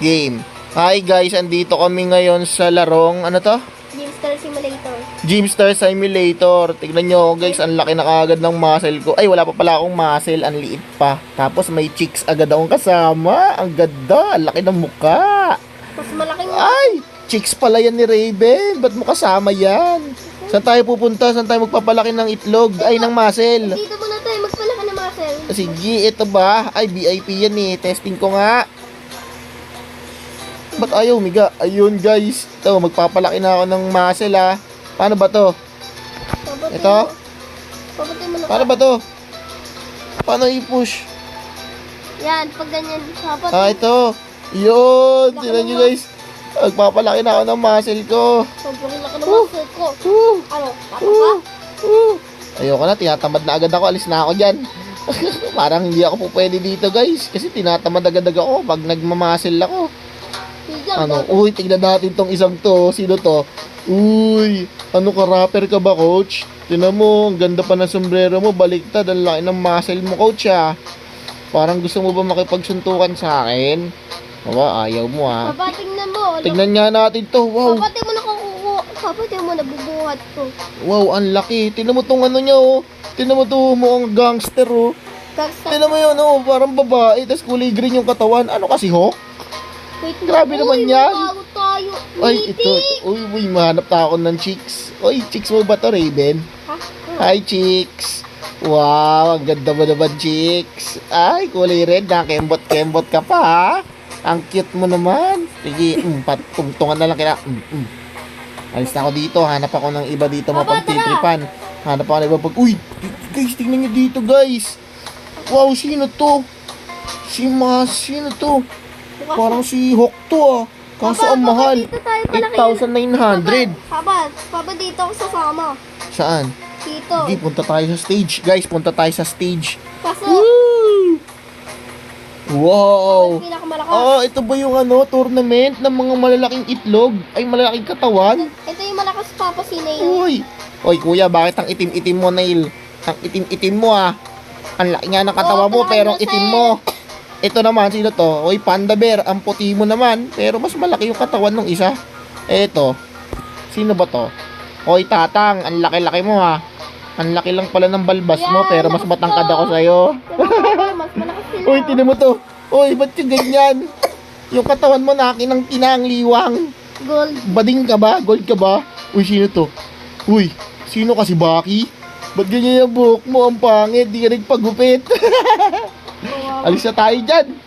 Game. Hi guys, andito kami ngayon sa larong, ano to? Gymstar Simulator. Gymstar Simulator. Tignan nyo guys, ang laki na kaagad ng muscle ko. Ay, wala pa pala akong muscle, ang liit pa. Tapos may chicks agad akong kasama. Ang ganda, ang laki ng mukha. Mas malaking Ay, chicks pala yan ni Raven. Ba't mo kasama yan? Saan tayo pupunta? Saan tayo magpapalaki ng itlog? Ay, ng muscle. Dito muna tayo magpalaki ng muscle. Sige, ito ba? Ay, VIP yan eh. Testing ko nga. Ba't ayaw, miga? Ayun guys. Ito, magpapalaki na ako ng muscle ha. Paano ba to? Papatay Ito? mo. Papatay mo na. Paano ba to? Paano i-push? Yan, pag ganyan. Papatay. Ah, ito. Yun. Tignan nyo guys. Magpapalaki na ako ng muscle ko. Sobrang laki ng muscle ko. Ano? Papa ka? Ayoko na, tinatamad na agad ako. Alis na ako dyan. Parang hindi ako po pwede dito guys. Kasi tinatamad agad ako pag nagmamasil ako. Ano? Uy, tignan natin tong isang to. Sino to? Uy, ano ka, rapper ka ba, coach? Tignan mo, ang ganda pa ng sombrero mo. Baliktad, ang laki ng muscle mo, coach, ah. Parang gusto mo ba makipagsuntukan sa akin? Aba, ayaw mo, ah. Papa, tingnan mo. Tignan nga natin to. Wow. Papatay mo na kukuha. Papatay mo na bubuhat ko. Wow, ang laki. Tignan mo tong ano niya, oh. Tignan mo to, mukhang gangster, oh. Tignan mo yun, oh. Parang babae. Tapos kulay green yung katawan. Ano kasi, Hawk? Wait, Grabe naman yan. Bago tayo. Ay, ito. Uy, mahanap na ako ng chicks. Uy, chicks mo ba to, Raven? Ha? Hi, chicks. Wow, ang ganda mo naman, chicks. Ay, kulay red na. Kembot ka pa, ha? Ang cute mo naman. Sige, tungtungan na lang kita. Alis na ako dito. Hanap ako ng iba dito mapagtitripan. Hanap ako ng iba pag... Uy, guys, tingnan nyo dito, guys. Wow, sino to? Sino to? Parang si Hawk to, ah. Kaso ang mahal. 8,900. Papa, dito ako sasama. Saan? Dito. Sige, punta tayo sa stage. Guys, punta tayo sa stage. Kaso, Woo! Wow! pinakamalakas. Ito ba yung tournament ng mga malalaking itlog? Ay, malalaking katawan? Ito yung malakas Papa si Neil. Uy, kuya, bakit ang itim-itim mo, Nail? Ang itim-itim mo, ah. Ang laki nga ng katawan mo, pero ang itim mo. Ito naman, sino to? Uy, Panda Bear, ang puti mo naman. Pero mas malaki yung katawan ng isa. Ito, sino ba to? Uy, Tatang, ang laki-laki mo, ha. Ang laki lang pala ng balbas mo, pero mas matangkad ako sa'yo. Mas malakas sila. Uy, tinan mo to. Uy, ba't yung ganyan? Yung katawan mo nakinang kinangliwang. Gold. Bading ka ba? Gold ka ba? Uy, sino to? Uy, sino kasi Baki? Ba't ganyan yung buhok mo? Ang pangit, di ka nagpagupit. Alis na tayo dyan.